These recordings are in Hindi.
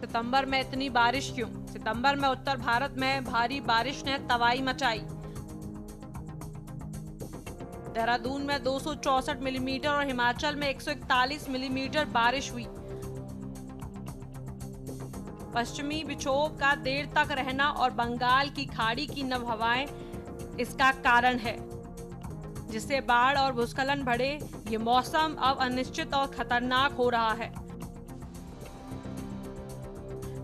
सितंबर में इतनी बारिश क्यों? सितंबर में उत्तर भारत में भारी बारिश ने तबाही मचाई। देहरादून में 264 मिलीमीटर और हिमाचल में 141 मिलीमीटर बारिश हुई। पश्चिमी विक्षोभ का देर तक रहना और बंगाल की खाड़ी की नम हवाएं इसका कारण है, जिससे बाढ़ और भूस्खलन बढ़े। ये मौसम अब अनिश्चित और खतरनाक हो रहा है।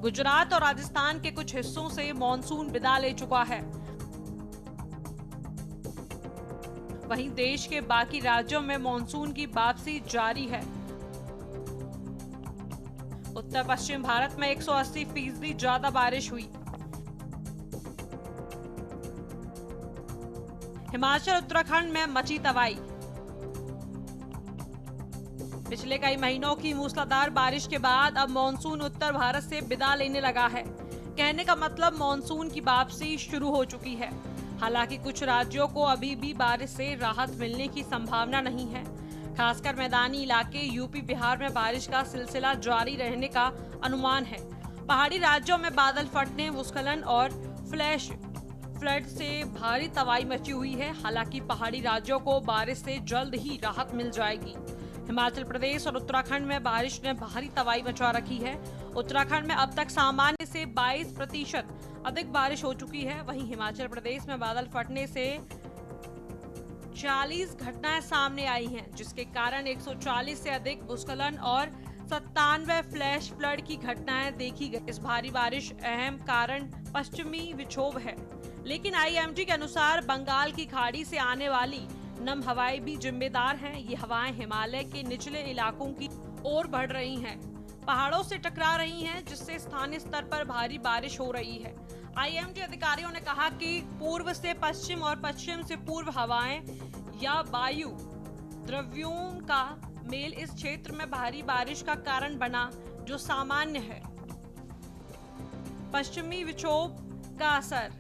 गुजरात और राजस्थान के कुछ हिस्सों से मॉनसून विदा ले चुका है। वहीं देश के बाकी राज्यों में मॉनसून की वापसी जारी है। उत्तर पश्चिम भारत में 180% ज्यादा बारिश हुई। हिमाचल उत्तराखंड में मची तबाही। पिछले कई महीनों की मूसलाधार बारिश के बाद अब मॉनसून उत्तर भारत से विदा लेने लगा है। कहने का मतलब मॉनसून की वापसी शुरू हो चुकी है। हालांकि कुछ राज्यों को अभी भी बारिश से राहत मिलने की संभावना नहीं है। खासकर मैदानी इलाके यूपी बिहार में बारिश का सिलसिला जारी रहने का अनुमान है। पहाड़ी राज्यों में बादल फटने, भूस्खलन और फ्लैश फ्लड से भारी तबाही मची हुई है। हालांकि पहाड़ी राज्यों को बारिश से जल्द ही राहत मिल जाएगी। हिमाचल प्रदेश और उत्तराखंड में बारिश ने भारी तबाही मचा रखी है। उत्तराखंड में अब तक सामान्य से 22% अधिक बारिश हो चुकी है। वहीं हिमाचल प्रदेश में बादल फटने से 40 घटनाएं सामने आई हैं, जिसके कारण 140 से अधिक भूस्खलन और 97 फ्लैश फ्लड की घटनाएं देखी गई। इस भारी बारिश अहम कारण पश्चिमी विक्षोभ है, लेकिन आईएमडी के अनुसार बंगाल की खाड़ी से आने वाली नम हवाएं भी जिम्मेदार हैं। ये हवाएं हिमालय के निचले इलाकों की ओर बढ़ रही हैं, पहाड़ों से टकरा रही हैं, जिससे स्थानीय स्तर पर भारी बारिश हो रही है। आईएमडी अधिकारियों ने कहा कि पूर्व से पश्चिम और पश्चिम से पूर्व हवाएं या वायु द्रव्यों का मेल इस क्षेत्र में भारी बारिश का कारण बना, जो सामान्य है। पश्चिमी विक्षोभ का असर।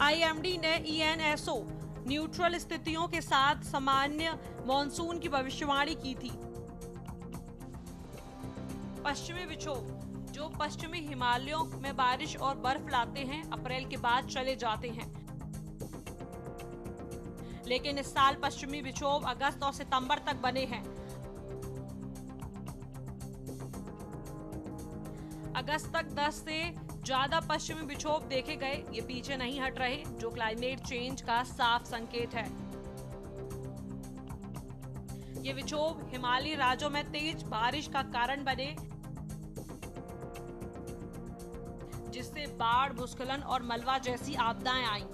आईएमडी ने ENSO न्यूट्रल स्थितियों के साथ सामान्य मॉनसून की भविष्यवाणी की थी। पश्चिमी विक्षोभ, जो पश्चिमी हिमालयों में बारिश और बर्फ लाते हैं, अप्रैल के बाद चले जाते हैं। लेकिन इस साल पश्चिमी विक्षोभ अगस्त और सितंबर तक बने हैं। अगस्त तक 10 से ज्यादा पश्चिमी विक्षोभ देखे गए। ये पीछे नहीं हट रहे, जो क्लाइमेट चेंज का साफ संकेत है। ये विक्षोभ हिमालयी राज्यों में तेज बारिश का कारण बने, जिससे बाढ़, भूस्खलन और मलबा जैसी आपदाएं आईं।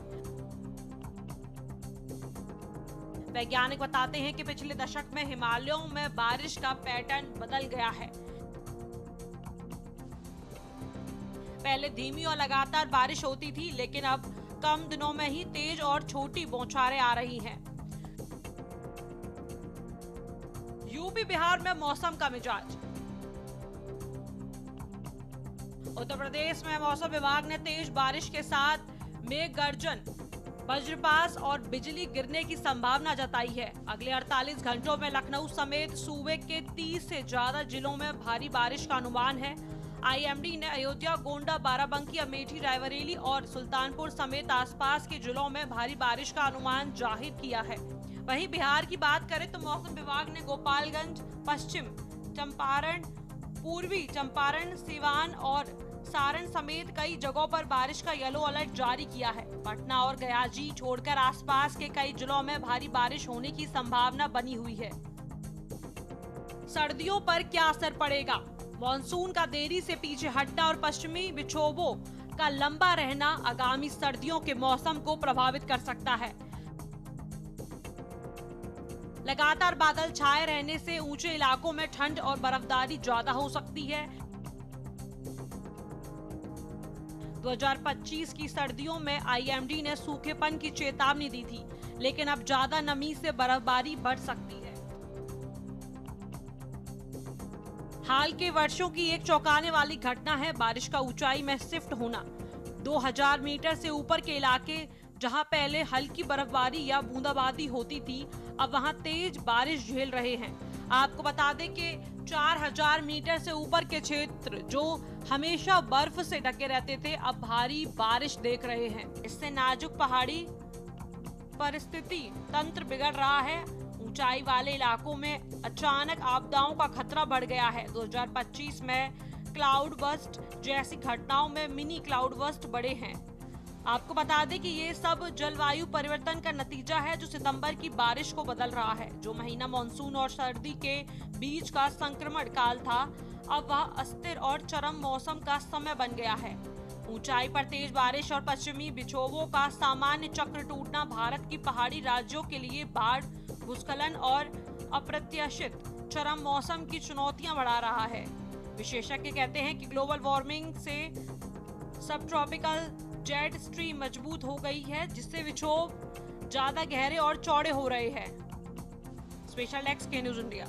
वैज्ञानिक बताते हैं कि पिछले दशक में हिमालयों में बारिश का पैटर्न बदल गया है। पहले धीमी और लगातार बारिश होती थी, लेकिन अब कम दिनों में ही तेज और छोटी बौछारें आ रही हैं। यूपी बिहार में मौसम का मिजाज। उत्तर प्रदेश में मौसम विभाग ने तेज बारिश के साथ मेघ गर्जन, वज्रपात और बिजली गिरने की संभावना जताई है। अगले 48 घंटों में लखनऊ समेत सूबे के 30 से ज्यादा जिलों में भारी बारिश का अनुमान है। आईएमडी ने अयोध्या, गोंडा, बाराबंकी, अमेठी, रायबरेली और सुल्तानपुर समेत आसपास के जिलों में भारी बारिश का अनुमान जाहिर किया है। वहीं बिहार की बात करें तो मौसम विभाग ने गोपालगंज, पश्चिम चंपारण, पूर्वी चंपारण, सिवान और सारण समेत कई जगहों पर बारिश का येलो अलर्ट जारी किया है। पटना और गयाजी छोड़कर आसपास के कई जिलों में भारी बारिश होने की संभावना बनी हुई है। सर्दियों पर क्या असर पड़ेगा? मॉनसून का देरी से पीछे हटना और पश्चिमी विक्षोभों का लंबा रहना आगामी सर्दियों के मौसम को प्रभावित कर सकता है। लगातार बादल छाए रहने से ऊंचे इलाकों में ठंड और बर्फबारी ज्यादा हो सकती है। 2025 की सर्दियों में आईएमडी ने सूखेपन की चेतावनी दी थी, लेकिन अब ज्यादा नमी से बर्फबारी बढ़ सकती है। हाल के वर्षों की एक चौंकाने वाली घटना है बारिश का ऊंचाई में शिफ्ट होना। 2000 मीटर से ऊपर के इलाके, जहां पहले हल्की बर्फबारी या बूंदाबांदी होती थी, अब वहां तेज बारिश झेल रहे हैं। आपको बता दें कि 4000 मीटर से ऊपर के क्षेत्र जो हमेशा बर्फ से ढके रहते थे अब भारी बारिश देख रहे हैं। इससे नाजुक पहाड़ी परिस्थिति तंत्र बिगड़ रहा है। ऊंचाई वाले इलाकों में अचानक आपदाओं का खतरा बढ़ गया है। 2025 में क्लाउड बस्ट जैसी घटनाओं में मिनी क्लाउड बस्ट बढ़े हैं। आपको बता दें कि ये सब जलवायु परिवर्तन का नतीजा है जो सितंबर की बारिश को बदल रहा है। जो महीना मानसून और सर्दी के बीच का संक्रमण काल था अब वह अस्थिर और चरम मौसम का समय बन गया है। ऊंचाई पर तेज बारिश और पश्चिमी विक्षोभों का सामान्य चक्र टूटना भारत की पहाड़ी राज्यों के लिए बाढ़, भूस्खलन और अप्रत्याशित चरम मौसम की चुनौतियां बढ़ा रहा है। विशेषज्ञ कहते हैं कि ग्लोबल वार्मिंग से सब ट्रॉपिकल जेट स्ट्रीम मजबूत हो गई है जिससे विक्षोभ ज्यादा गहरे और चौड़े हो रहे हैं। स्पेशल डेस्क के न्यूज़ इंडिया।